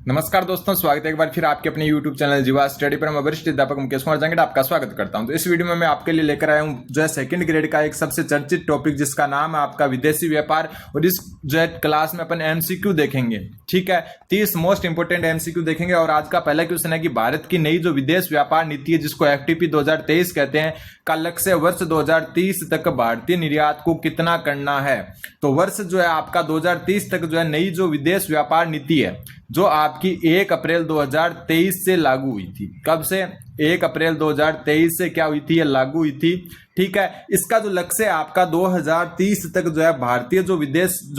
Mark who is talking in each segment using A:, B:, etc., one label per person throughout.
A: नमस्कार दोस्तों, स्वागत है एक बार फिर आपके अपने YouTube चैनल जीवा स्टडी पर। मैं वरिष्ठ अध्यापक मुकेश कुमार जंगड़ आपका स्वागत करता हूं। तो इस वीडियो में मैं आपके लिए लेकर आया हूं जो है सेकंड ग्रेड का एक सबसे चर्चित टॉपिक, जिसका नाम है आपका विदेशी व्यापार। और इस जो है क्लास में अपन MCQ देखेंगे। ठीक है, 30 मोस्ट इंपोर्टेंट MCQ देखेंगे। और आज का पहला क्वेश्चन है कि भारत की नई जो विदेश व्यापार नीति है, जिसको FTP 2023 कहते हैं, का लक्ष्य वर्ष 2030 तक भारतीय निर्यात को कितना करना है। तो वर्ष जो है आपका 2030 तक जो है नई जो विदेश व्यापार नीति है, जो आपकी 1 अप्रैल 2023 से लागू हुई थी। कब से? 1 अप्रैल 2023 से क्या हुई थी? ये लागू हुई थी। ठीक है, इसका जो लक्ष्य है आपका 2030 तक जो है भारतीय जो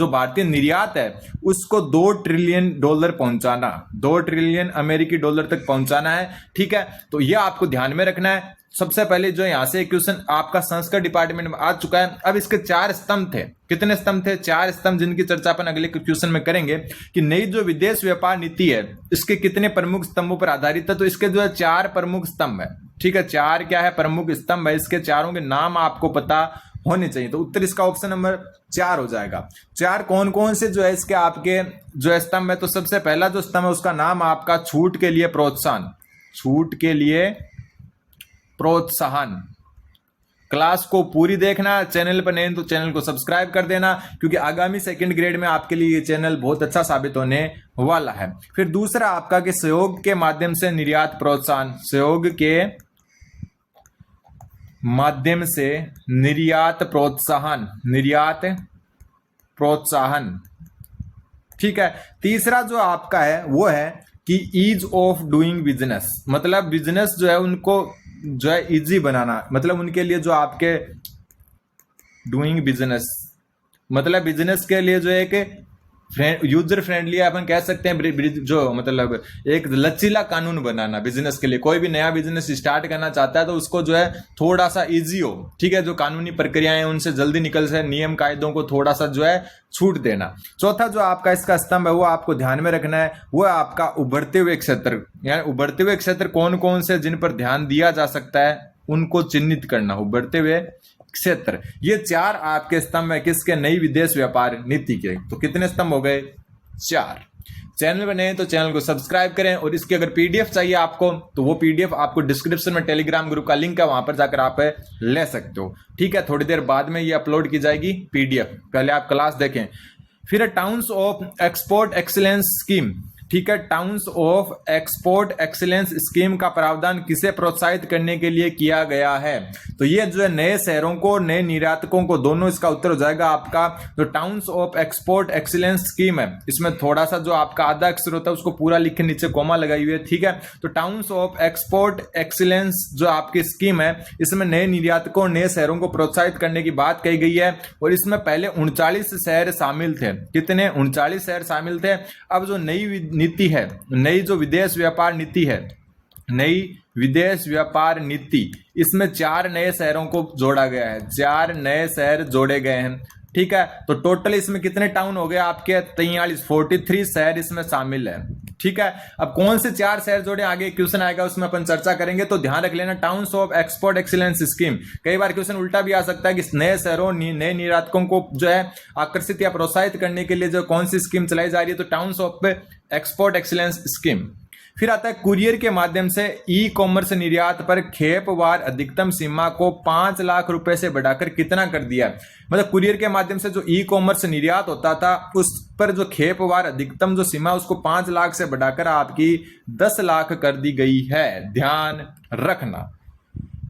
A: भारतीय निर्यात है उसको $2 ट्रिलियन पहुंचाना, $2 ट्रिलियन अमेरिकी डॉलर तक पहुंचाना है। ठीक है, तो ये आपको ध्यान में रखना है। सबसे पहले जो यहां से क्वेश्चन आपका संस्कृत डिपार्टमेंट में आ चुका है। अब इसके 4 स्तंभ थे। कितने स्तंभ थे? 4 स्तंभ, जिनकी चर्चा अपन अगले क्वेश्चन में करेंगे कि नई जो विदेश व्यापार नीति है इसके कितने प्रमुख स्तंभों पर आधारित है। तो इसके जो है 4 प्रमुख स्तंभ है। ठीक है, 4 क्या है? प्रमुख स्तंभ है। इसके चारों के नाम आपको पता होने चाहिए। तो उत्तर इसका ऑप्शन नंबर 4 हो जाएगा। 4 कौन कौन से जो है इसके आपके जो है स्तंभ है। तो सबसे पहला जो स्तंभ है उसका नाम आपका छूट के लिए प्रोत्साहन। छूट के लिए प्रोत्साहन। क्लास को पूरी देखना, चैनल पर नहीं तो चैनल को सब्सक्राइब कर देना, क्योंकि आगामी सेकंड ग्रेड में आपके लिए ये चैनल बहुत अच्छा साबित होने वाला है। फिर दूसरा आपका कि सहयोग के माध्यम से निर्यात प्रोत्साहन। सहयोग के माध्यम से निर्यात प्रोत्साहन। निर्यात प्रोत्साहन। ठीक है, तीसरा जो आपका है वो है कि ईज ऑफ डूइंग बिजनेस। मतलब बिजनेस जो है उनको जो है इजी बनाना। मतलब उनके लिए जो आपके डूइंग बिजनेस, मतलब बिजनेस के लिए जो एक यूजर फ्रेंडली अपन कह सकते हैं, जो मतलब एक लचीला कानून बनाना बिजनेस के लिए। कोई भी नया बिजनेस स्टार्ट करना चाहता है तो उसको जो है थोड़ा सा इजी हो। ठीक है, जो कानूनी प्रक्रियाएं उनसे जल्दी निकल से, नियम कायदों को थोड़ा सा जो है छूट देना। चौथा जो आपका इसका स्तंभ है वो आपको ध्यान में रखना है, वो आपका उभरते हुए क्षेत्र। यानी उभरते हुए क्षेत्र कौन कौन से जिन पर ध्यान दिया जा सकता है उनको चिन्हित करना। उभरते हुए क्षेत्र। ये 4 आपके स्तंभ है किसके? नई विदेश व्यापार नीति के। तो कितने स्तंभ हो गए? 4। चैनल पर नए तो चैनल को सब्सक्राइब करें। और इसकी अगर PDF चाहिए आपको तो वो PDF आपको डिस्क्रिप्शन में टेलीग्राम ग्रुप का लिंक है, वहां पर जाकर आप ले सकते हो। ठीक है, थोड़ी देर बाद में ये अपलोड की जाएगी PDF। पहले आप क्लास देखें। फिर towns of export excellence scheme. ठीक है, towns of export excellence scheme का प्रावधान किसे प्रोत्साहित करने के लिए किया गया है। तो ये जो है नए शहरों को, नए निर्यातकों को, दोनों इसका उत्तर हो जाएगा आपका जो towns of export excellence scheme है। इसमें थोड़ा सा जो आपका आधा अक्षर होता है उसको पूरा लिख के नीचे कोमा लगाई हुई है। ठीक है, तो टाउन्स ऑफ एक्सपोर्ट एक्सीलेंस जो आपकी स्कीम है, इसमें नए निर्यातकों, नए शहरों को प्रोत्साहित करने की बात कही गई है। और इसमें पहले 39 शहर शामिल थे। कितने? 39 शहर शामिल थे। अब जो नई नीति है, नई जो विदेश व्यापार नीति है, नई विदेश व्यापार नीति, इसमें 4 नए शहरों को जोड़ा गया है। 4 नए शहर जोड़े गए हैं। ठीक है, तो टोटल इसमें कितने टाउन हो गए आपके? 43 शहर इसमें शामिल है। ठीक है, अब कौन से 4 शहर जोड़े, आगे क्वेश्चन आएगा उसमें अपन चर्चा करेंगे। तो ध्यान रख लेना, towns of export excellence scheme. कई बार क्वेश्चन उल्टा भी आ सकता है कि नए शहरों, नए निर्यातकों को जो है आकर्षित या प्रोत्साहित करने के लिए जो कौन सी स्कीम चलाई जा रही है। तो towns of export excellence scheme. फिर आता है कुरियर के माध्यम से ई-कॉमर्स निर्यात पर खेपवार अधिकतम सीमा को 5 लाख रुपए से बढ़ाकर कितना कर दिया। मतलब कुरियर के माध्यम से जो ई-कॉमर्स निर्यात होता था उस पर जो खेपवार अधिकतम जो सीमा उसको 5 लाख से बढ़ाकर आपकी 10 लाख कर दी गई है। ध्यान रखना।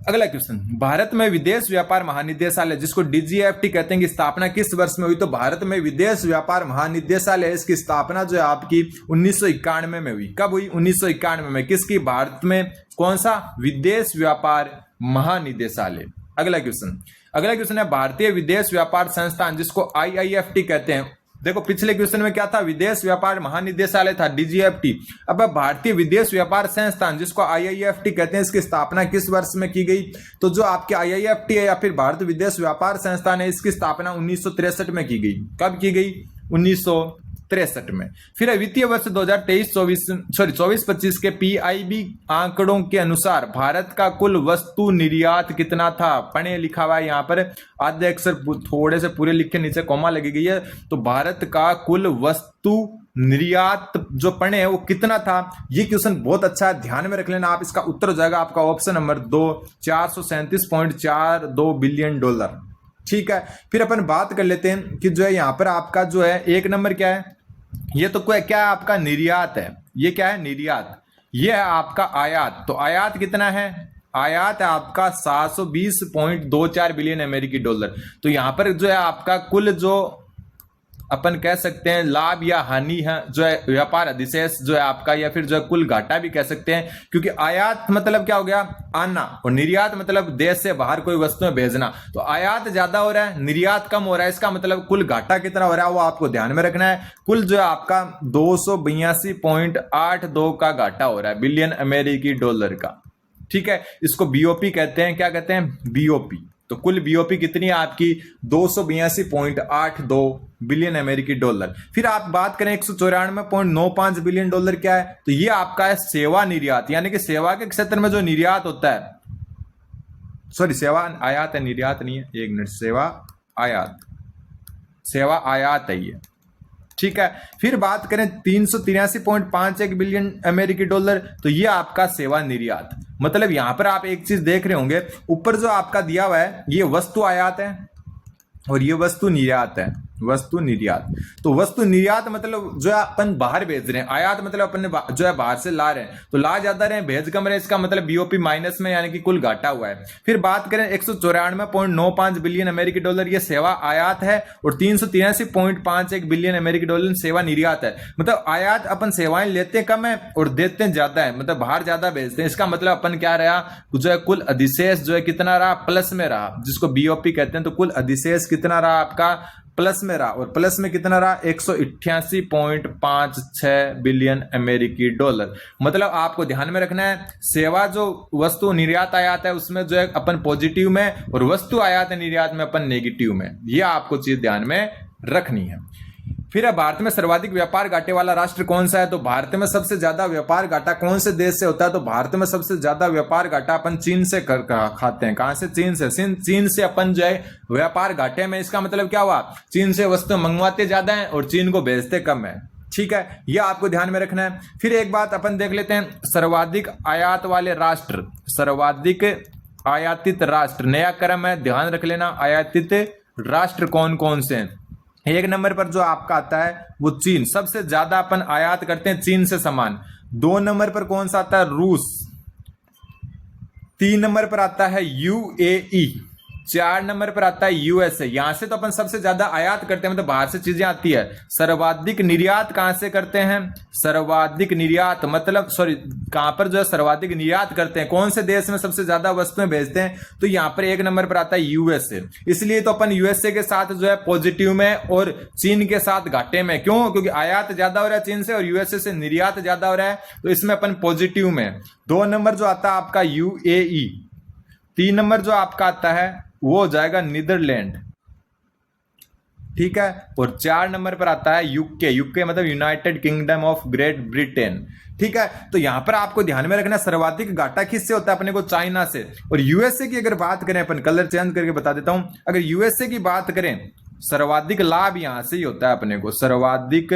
A: अगला क्वेश्चन, भारत में विदेश व्यापार महानिदेशालय, जिसको DGFT कहते हैं, की स्थापना किस वर्ष में हुई। तो भारत में विदेश व्यापार महानिदेशालय, इसकी स्थापना जो है आपकी 1991 में हुई। कब हुई? 1991 में। किसकी? भारत में कौन सा? विदेश व्यापार महानिदेशालय। अगला क्वेश्चन है भारतीय विदेश व्यापार संस्थान, जिसको IIFT कहते हैं। देखो पिछले क्वेश्चन में क्या था? विदेश व्यापार महानिदेशालय था, DGFT। अब भारतीय विदेश व्यापार संस्थान, जिसको IIFT कहते हैं, इसकी स्थापना किस वर्ष में की गई। तो जो आपके IIFT है या फिर भारतीय विदेश व्यापार संस्थान है, इसकी स्थापना 1963 में की गई। कब की गई? 1963 में। फिर वित्तीय वर्ष 2023-24 के PIB आंकड़ों के अनुसार भारत का कुल वस्तु निर्यात कितना था। पढ़े लिखा हुआ है यहाँ पर, आधे अक्षर थोड़े से पूरे लिख के नीचे कॉमा लगी गई है। तो भारत का कुल वस्तु निर्यात जो पढ़े हैं वो कितना था। ये क्वेश्चन बहुत अच्छा है, ध्यान में रख लेना आप। इसका उत्तर हो जाएगा आपका ऑप्शन नंबर 2, 437.42 बिलियन डॉलर। ठीक है, फिर अपन बात कर लेते हैं कि जो है यहाँ पर आपका जो है एक नंबर क्या है, ये तो क्या है आपका निर्यात है। ये क्या है, निर्यात। ये है आपका आयात। तो आयात कितना है, आयात है आपका 720.24 बिलियन अमेरिकी डॉलर। तो यहां पर जो है आपका कुल जो अपन कह सकते हैं लाभ या हानि है जो है व्यापार अधिशेष जो है आपका, या फिर जो है कुल घाटा भी कह सकते हैं, क्योंकि आयात मतलब क्या हो गया, आना, और निर्यात मतलब देश से बाहर कोई वस्तुएं भेजना। तो आयात ज्यादा हो रहा है, निर्यात कम हो रहा है, इसका मतलब कुल घाटा कितना हो रहा है वो आपको ध्यान में रखना है। कुल जो है आपका 282.82 का घाटा हो रहा है, बिलियन अमेरिकी डॉलर का। ठीक है, इसको बीओपी कहते हैं। क्या कहते हैं, बीओपी। तो कुल बीओपी कितनी है आपकी, 282.82 बिलियन अमेरिकी डॉलर। फिर आप बात करें 194.95 बिलियन डॉलर क्या है, तो ये आपका है सेवा निर्यात, यानी कि सेवा के क्षेत्र में जो निर्यात होता है, सॉरी सेवा आयात है, निर्यात नहीं है, एक मिनट, सेवा आयात, सेवा आयात है ये। ठीक है, फिर बात करें 383.51 बिलियन अमेरिकी डॉलर, तो ये आपका सेवा निर्यात। मतलब यहां पर आप एक चीज देख रहे होंगे, ऊपर जो आपका दिया हुआ है ये वस्तु आयात है और ये वस्तु निर्यात है, वस्तु निर्यात। तो वस्तु निर्यात मतलब जो है अपन बाहर भेज रहे हैं, आयात मतलब अपन जो है बाहर से ला रहे हैं, तो ला ज्यादा रहे हैं भेज कम रहे, इसका मतलब बीओपी माइनस में, यानी कि कुल घाटा हुआ है। फिर बात करें 194.95 बिलियन अमेरिकी डॉलर ये सेवा आयात है, और 383.51 बिलियन अमेरिकी डॉलर सेवा निर्यात है। मतलब आयात अपन सेवाएं लेते कम है और देते ज्यादा है, मतलब बाहर ज्यादा भेजते हैं। इसका मतलब अपन क्या रहा, जो है कुल अधिशेष जो है कितना रहा, प्लस में रहा, जिसको बीओपी कहते हैं। तो कुल अधिशेष कितना रहा आपका, प्लस में रहा, और प्लस में कितना रहा, 188.56 बिलियन अमेरिकी डॉलर। मतलब आपको ध्यान में रखना है, सेवा जो वस्तु निर्यात आयात है उसमें जो है अपन पॉजिटिव में, और वस्तु आयात निर्यात में अपन नेगेटिव में। यह आपको चीज ध्यान में रखनी है। फिर अब भारत में सर्वाधिक व्यापार घाटे वाला राष्ट्र कौन सा है, तो भारत में सबसे ज्यादा व्यापार घाटा कौन से देश से होता है, तो भारत में सबसे ज्यादा व्यापार घाटा अपन चीन से खाते हैं। कहां से, चीन से। चीन से अपन जो है व्यापार घाटे में, इसका मतलब क्या हुआ, चीन से वस्तु मंगवाते ज्यादा है और चीन को भेजते कम है। ठीक है, यह आपको ध्यान में रखना है। फिर एक बात अपन देख लेते हैं, सर्वाधिक आयात वाले राष्ट्र, सर्वाधिक आयातित राष्ट्र, नया क्रम है, ध्यान रख लेना। आयातित राष्ट्र कौन कौन से हैं, एक नंबर पर जो आपका आता है वो चीन, सबसे ज्यादा अपन आयात करते हैं चीन से सामान। 2 नंबर पर कौन सा आता है, रूस। 3 नंबर पर आता है यूएई। 4 नंबर पर आता है यूएसए। यहां से तो अपन सबसे ज्यादा आयात करते हैं, मतलब बाहर से चीजें आती है। सर्वाधिक निर्यात कहां से करते हैं, सर्वाधिक निर्यात मतलब सॉरी कहां पर जो है सर्वाधिक निर्यात करते हैं, कौन से देश में सबसे ज्यादा वस्तुएं भेजते हैं, तो यहां पर एक नंबर पर आता है यूएसए। इसलिए तो अपन यूएसए के साथ जो है पॉजिटिव में और चीन के साथ घाटे में। क्यों, क्योंकि आयात ज्यादा हो रहा है चीन से और यूएसए से निर्यात ज्यादा हो रहा है, तो इसमें अपन पॉजिटिव में। 2 नंबर जो आता है आपका यूएई। 3 नंबर जो आपका आता है वो हो जाएगा नीदरलैंड। ठीक है, और 4 नंबर पर आता है यूके। यूके मतलब United kingdom of great Britain. ठीक है, तो यहां पर आपको ध्यान में रखना सर्वाधिक घाटा किससे होता है, अपने को चाइना से। और यूएसए की अगर बात करें, अपन कलर चेंज करके बता देता हूं, अगर यूएसए की बात करें, सर्वाधिक लाभ यहां से ही होता है अपने को, सर्वाधिक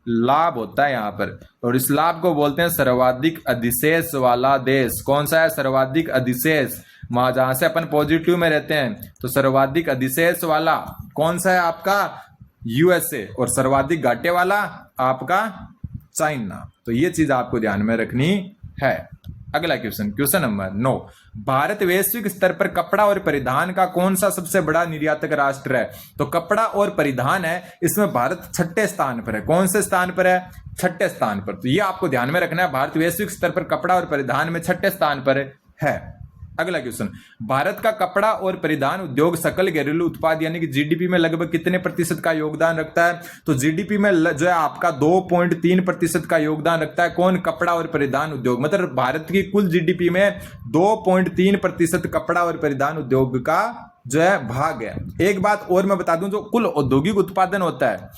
A: लाभ होता है यहां पर, और इस लाभ को बोलते हैं सर्वाधिक अधिशेष वाला देश। कौन सा है, सर्वाधिक अधिशेष, जहां से अपन पॉजिटिव में रहते हैं। तो सर्वाधिक अधिशेष वाला कौन सा है आपका, यूएसए, और सर्वाधिक घाटे वाला आपका चाइना। तो ये चीज आपको ध्यान में रखनी है। अगला क्वेश्चन, क्वेश्चन नंबर 9, भारत वैश्विक स्तर पर कपड़ा और परिधान का कौन सा सबसे बड़ा निर्यातक राष्ट्र है, तो कपड़ा और परिधान है, इसमें भारत 6ठे स्थान पर है। कौन से स्थान पर है, 6ठे स्थान पर। तो ये आपको ध्यान में रखना है, भारत वैश्विक स्तर पर कपड़ा और परिधान में 6ठे स्थान पर है। अगला क्वेश्चन, भारत का कपड़ा और परिधान उद्योग सकल घरेलू उत्पाद यानी कि जीडीपी में लगभग कितने प्रतिशत का योगदान रखता है, तो जीडीपी में जो है आपका 2.3% का योगदान रखता है। कौन, कपड़ा और परिधान उद्योग। मतलब भारत की कुल जीडीपी में 2.3% कपड़ा और परिधान उद्योग का जो है भाग है। एक बात और मैं बता दूं, जो कुल औद्योगिक उत्पादन होता है,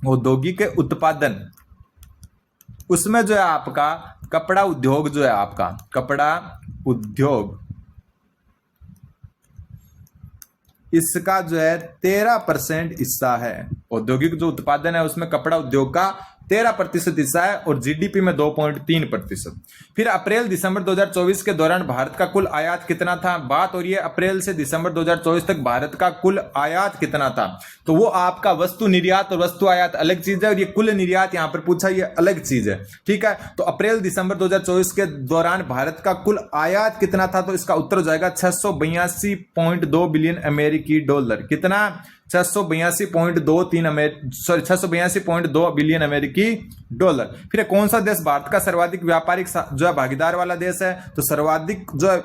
A: औद्योगिक उत्पादन, उसमें जो है आपका कपड़ा उद्योग जो है आपका, कपड़ा उद्योग, इसका जो है 13% हिस्सा है। औद्योगिक जो उत्पादन है उसमें कपड़ा उद्योग का 13% हिस्सा है और जीडीपी में 2.3%। फिर अप्रैल दिसंबर 2024 के दौरान भारत का कुल आयात कितना था? बात हो रही है अप्रैल से दिसंबर 2024 तक भारत का कुल आयात कितना था। तो वो आपका वस्तु निर्यात और वस्तु आयात अलग चीज है और ये कुल निर्यात यहां पर पूछा, ये अलग चीज है। ठीक है, तो अप्रैल दिसंबर 2024 के दौरान भारत का कुल आयात कितना था? तो इसका उत्तर हो जाएगा 682.2 बिलियन अमेरिकी डॉलर। कितना? 682.2 बिलियन अमेरिकी डॉलर। फिर कौन सा देश भारत का सर्वाधिक व्यापारिक जो है भागीदार वाला देश है? तो सर्वाधिक जो है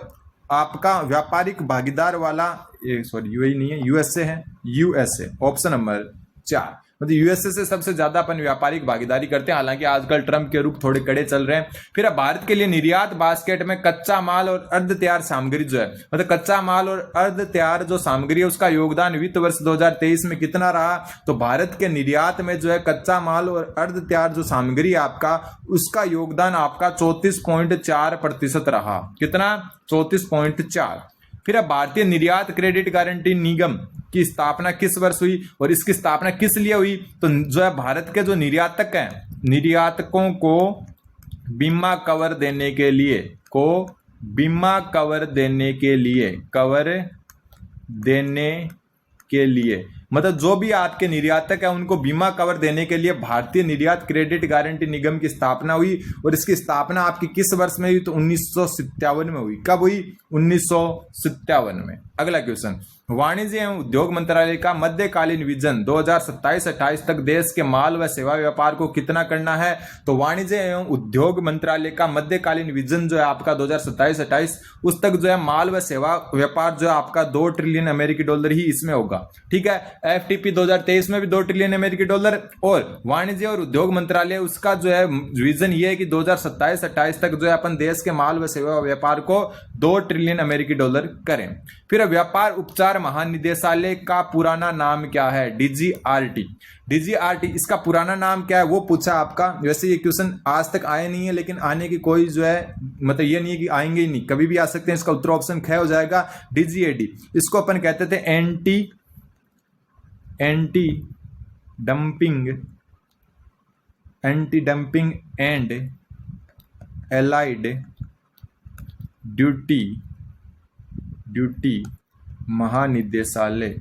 A: आपका व्यापारिक भागीदार वाला, सॉरी यूएई नहीं है, यूएसए है। यूएसए ऑप्शन नंबर 4, मतलब यूएसए से सबसे ज्यादा अपन व्यापारिक भागीदारी करते हैं। हालांकि आजकल ट्रंप के रुख थोड़े कड़े चल रहे हैं। फिर अब भारत के लिए निर्यात बास्केट में कच्चा माल और अर्ध तैयार सामग्री जो है, मतलब कच्चा माल और अर्ध तैयार जो सामग्री है उसका योगदान वित्त वर्ष 2023 में कितना रहा? तो भारत के निर्यात में जो है कच्चा माल और अर्ध तैयार जो सामग्री आपका, उसका योगदान आपका 34.4% रहा। कितना? 34.4। फिर अब भारतीय निर्यात क्रेडिट गारंटी निगम की स्थापना किस वर्ष हुई और इसकी स्थापना किस लिए हुई? तो जो है भारत के जो निर्यातक हैं, निर्यातकों को बीमा कवर देने के लिए, मतलब जो भी आपके निर्यातक है उनको बीमा कवर देने के लिए भारतीय निर्यात क्रेडिट गारंटी निगम की स्थापना हुई। और इसकी स्थापना आपकी किस वर्ष में हुई? तो 1957 में हुई। कब हुई? 1957 में। अगला क्वेश्चन, वाणिज्य एवं उद्योग मंत्रालय का मध्यकालीन विजन 2027-28 तक देश के माल व सेवा व्यापार को कितना करना है? तो वाणिज्य एवं उद्योग मंत्रालय का मध्यकालीन विजन जो है आपका 2027-28 उस तक जो है माल व सेवा व्यापार जो है आपका 2 ट्रिलियन अमेरिकी डॉलर ही इसमें होगा। ठीक है, एफटीपी 2023 में भी 2 ट्रिलियन अमेरिकी डॉलर, और वाणिज्य और उद्योग मंत्रालय उसका जो है विजन ये है कि 2027-28 तक जो है अपन देश के माल व सेवा व्यापार को 2 ट्रिलियन अमेरिकी डॉलर करें। फिर व्यापार उपचार महानिदेशालय का पुराना नाम क्या है? डीजीआरटी। डीजीआरटी इसका पुराना नाम क्या है वो पूछा आपका। वैसे ये क्वेश्चन आज तक आए नहीं है, लेकिन आने की कोई जो है मतलब ये नहीं है कि आएंगे ही नहीं, कभी भी आ सकते हैं। इसका उत्तर ऑप्शन ख हो जाएगा, डीजीएडी। इसको अपन कहते थे anti dumping and allied duty महानिदेशालय,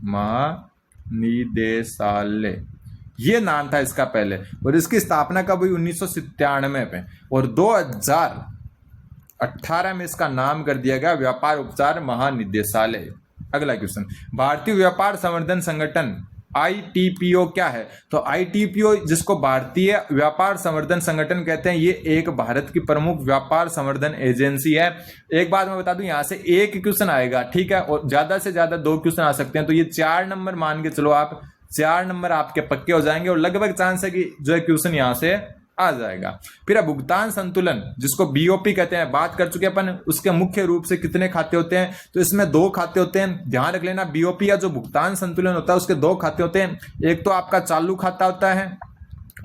A: ये नाम था इसका पहले। और इसकी स्थापना कब हुई? 1997 में, और 2018 में इसका नाम कर दिया गया व्यापार उपचार महानिदेशालय। अगला क्वेश्चन, भारतीय व्यापार संवर्धन संगठन आईटीपीओ क्या है? तो आईटीपीओ जिसको भारतीय व्यापार संवर्धन संगठन कहते हैं, ये एक भारत की प्रमुख व्यापार संवर्धन एजेंसी है। एक बात मैं बता दूं, यहां से एक क्वेश्चन आएगा, ठीक है, और ज्यादा से ज्यादा 2 क्वेश्चन आ सकते हैं। तो ये 4 नंबर मान के चलो आप, 4 नंबर आपके पक्के हो जाएंगे और लगभग चांस है कि जो है क्वेश्चन यहां से आ जाएगा। फिर भुगतान संतुलन जिसको बीओपी कहते हैं, बात कर चुके अपन। उसके मुख्य रूप से कितने खाते होते हैं? तो इसमें 2 खाते होते हैं, ध्यान रख लेना। बीओपी या जो भुगतान संतुलन होता है उसके 2 खाते होते हैं। एक तो आपका चालू खाता होता है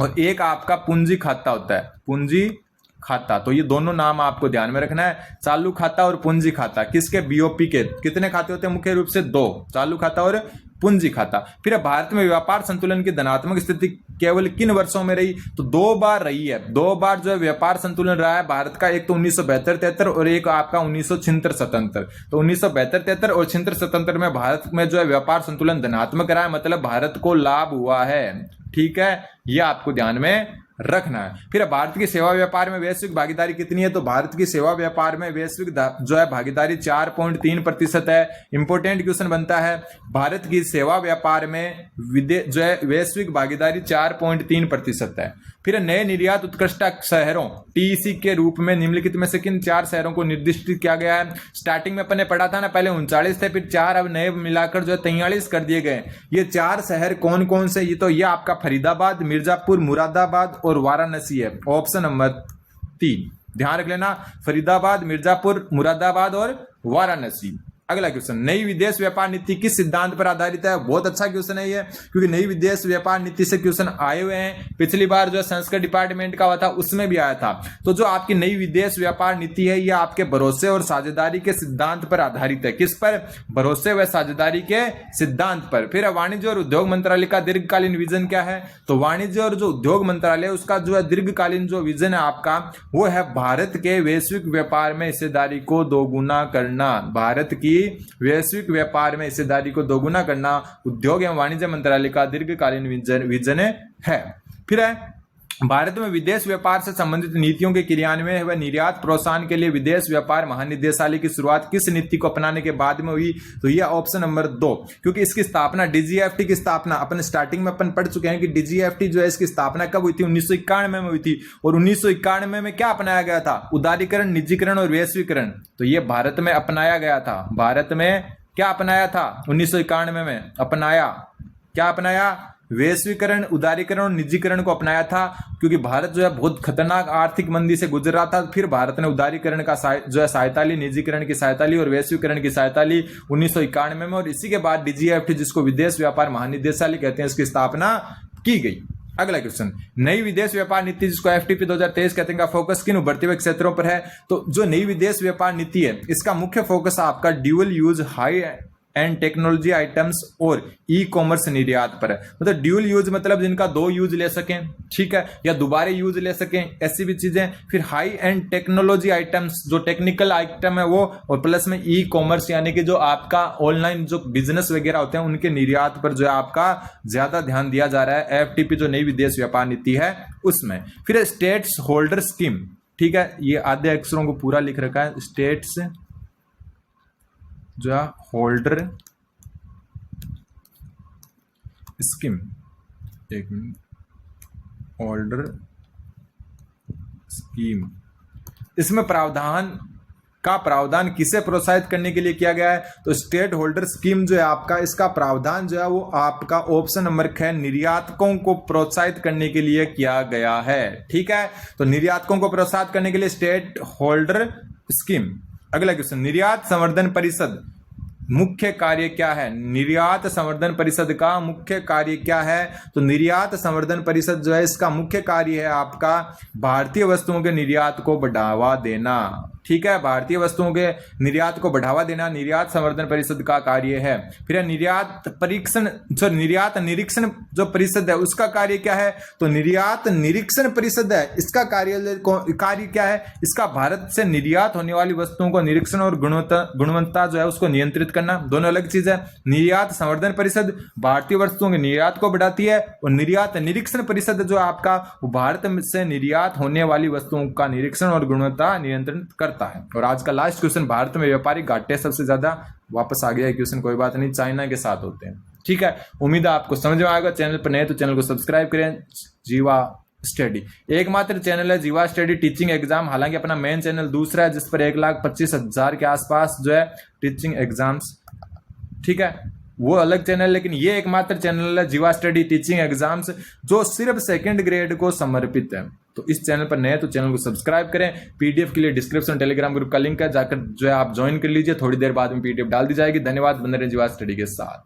A: और एक आपका पूंजी खाता होता है, पूंजी खाता। तो ये दोनों नाम आपको ध्यान में रखना है, चालू खाता और पूंजी खाता। किसके? बीओपी के। कितने खाते होते हैं? मुख्य रूप से 2, चालू खाता और पूंजी खाता। फिर भारत में व्यापार संतुलन की धनात्मक स्थिति केवल किन वर्षों में रही? तो 2 बार रही है। 2 बार जो है व्यापार संतुलन रहा है भारत का, एक तो 1972-73 और एक आपका 1976-77। तो 1972-73 और 76-77 में भारत में जो है व्यापार संतुलन धनात्मक रहा है, मतलब भारत को लाभ हुआ है। ठीक है, ये आपको ध्यान में रखना है। फिर भारत की सेवा व्यापार में वैश्विक भागीदारी कितनी है? तो भारत की सेवा व्यापार में वैश्विक जो है भागीदारी 4.3% है। इंपोर्टेंट क्वेश्चन बनता है, भारत की सेवा व्यापार में जो है वैश्विक भागीदारी 4.3% है। फिर नए निर्यात उत्कृष्ट शहरों टीईसी के रूप में निम्नलिखित में से किन 4 शहरों को निर्दिष्ट किया गया है? स्टार्टिंग में अपन ने पढ़ा था ना, पहले 39 थे, फिर 4 अब नए मिलाकर जो है 43 कर दिए गए। ये 4 शहर कौन कौन से? ये तो ये आपका फरीदाबाद, मिर्जापुर, मुरादाबाद और वाराणसी है। ऑप्शन नंबर 3 ध्यान रख लेना, फरीदाबाद, मिर्जापुर, मुरादाबाद और वाराणसी। अगला क्वेश्चन, नई विदेश व्यापार नीति किस सिद्धांत पर आधारित है? बहुत अच्छा क्वेश्चन है ये, क्योंकि नई विदेश व्यापार नीति से क्वेश्चन आए हुए हैं। पिछली बार जो संस्कृत डिपार्टमेंट का हुआ था उसमें भी आया था। तो जो आपकी नई विदेश व्यापार नीति है, ये आपके भरोसे और साझेदारी के सिद्धांत पर आधारित है। किस पर? भरोसे व साझेदारी के सिद्धांत पर। फिर वाणिज्य और उद्योग मंत्रालय का दीर्घकालीन विजन क्या है? तो वाणिज्य और जो उद्योग मंत्रालय उसका जो है दीर्घकालीन जो विजन है आपका, वो है भारत के वैश्विक व्यापार में हिस्सेदारी को दोगुना करना। भारत की वैश्विक व्यापार में हिस्सेदारी को दोगुना करना उद्योग एवं वाणिज्य मंत्रालय का दीर्घकालीन विजन है। फिर है भारत में विदेश व्यापार से संबंधित नीतियों के क्रियान्वयन व निर्यात प्रोत्साहन के लिए विदेश व्यापार महानिदेशालय की शुरुआत किस नीति को अपनाने के बाद में हुई? तो यह ऑप्शन नंबर 2, क्योंकि इसकी स्थापना डीजीएफटी की स्थापना अपन स्टार्टिंग में अपन पढ़ चुके हैं कि डीजीएफटी जो है इसकी स्थापना कब हुई थी? 1991 में हुई थी। और 1991 में क्या अपनाया गया था? उदारीकरण, निजीकरण और वैश्वीकरण। तो ये भारत में अपनाया गया था। भारत में क्या अपनाया था? 1991 में अपनाया, क्या अपनाया? वैश्वीकरण, उदारीकरण और निजीकरण को अपनाया था, क्योंकि भारत जो है बहुत खतरनाक आर्थिक मंदी से गुजर रहा था। फिर भारत ने उदारीकरण का जो है सहायता ली, निजीकरण की सहायता ली और वैश्वीकरण की सहायता ली 1991 में। और इसी के बाद डीजीएफटी, जिसको विदेश व्यापार महानिदेशालय कहते हैं, इसकी स्थापना की गई। अगला क्वेश्चन, नई विदेश व्यापार नीति जिसको एफटीपी 2023 कहते हैं का फोकस किन उभरते हुए क्षेत्रों पर है? तो जो नई विदेश व्यापार नीति है इसका मुख्य फोकस आपका dual use high and technology items और ई कॉमर्स निर्यात पर है। मतलब ड्यूल यूज मतलब जिनका 2 यूज ले सकें, ठीक है, या दोबारा यूज ले सकें, ऐसी भी चीजें। फिर हाई एंड टेक्नोलॉजी आइटम्स, जो टेक्निकल आइटम है वो, और प्लस में ई कॉमर्स यानी कि जो आपका ऑनलाइन जो बिजनेस वगैरह होते हैं उनके निर्यात पर जो है आपका ज्यादा ध्यान दिया जा रहा है एफटीपी जो नई विदेश व्यापार नीति है उसमें। फिर स्टेट्स होल्डर स्कीम, ठीक है, ये आधे अक्षरों को पूरा लिख रखा है, स्टेट्स जो है होल्डर स्कीम, एक मिनट, होल्डर स्कीम। इसमें प्रावधान किसे प्रोत्साहित करने के लिए किया गया है? तो स्टेट होल्डर स्कीम जो है आपका, इसका प्रावधान जो है वो आपका ऑप्शन नंबर 6 निर्यातकों को प्रोत्साहित करने के लिए किया गया है। ठीक है, तो निर्यातकों को प्रोत्साहित करने के लिए स्टेट होल्डर स्कीम। अगला क्वेश्चन, निर्यात संवर्धन परिषद मुख्य कार्य क्या है? निर्यात संवर्धन परिषद का मुख्य कार्य क्या है? तो निर्यात संवर्धन परिषद जो है इसका मुख्य कार्य है आपका भारतीय वस्तुओं के निर्यात को बढ़ावा देना। ठीक है, भारतीय वस्तुओं के निर्यात को बढ़ावा देना निर्यात संवर्धन परिषद का कार्य है। फिर निर्यात परीक्षण जो निर्यात निरीक्षण जो परिषद है उसका कार्य क्या है? तो निर्यात निरीक्षण परिषद है, इसका कार्य क्या है? इसका भारत से निर्यात होने वाली वस्तुओं को निरीक्षण और गुणवत्ता जो है उसको नियंत्रित करना, दोनों अलग चीज है। निर्यात संवर्धन परिषद भारतीय वस्तुओं के निर्यात को बढ़ाती है और निर्यात निरीक्षण परिषद जो आपका भारत से निर्यात होने वाली वस्तुओं का निरीक्षण और गुणवत्ता नियंत्रण करता है। और आज का लास्ट क्वेश्चन, भारत में व्यापारिक घाटे सबसे ज्यादा, वापस आ गया है क्वेश्चन, कोई बात नहीं, चाइना के साथ होते हैं। ठीक है, उम्मीद है आपको समझ में आएगा। चैनल पर नए तो चैनल को सब्सक्राइब करें। जीवा स्टडी एकमात्र चैनल है जीवा स्टडी टीचिंग एग्जाम। हालांकि अपना मेन चैनल दूसरा है जिस पर 1,25,000 के आसपास जो है टीचिंग एग्जाम्स, ठीक है, वो अलग चैनल, लेकिन ये एकमात्र चैनल है जीवा स्टडी टीचिंग एग्जाम्स जो सिर्फ 2nd ग्रेड को समर्पित है। तो इस चैनल पर नए तो चैनल को सब्सक्राइब करें। पीडीएफ के लिए डिस्क्रिप्शन टेलीग्राम ग्रुप का लिंक है, जाकर जो है आप ज्वाइन कर लीजिए। थोड़ी देर बाद में पीडीएफ डाल दी जाएगी। धन्यवाद, बने रहें जीवा स्टडी के साथ।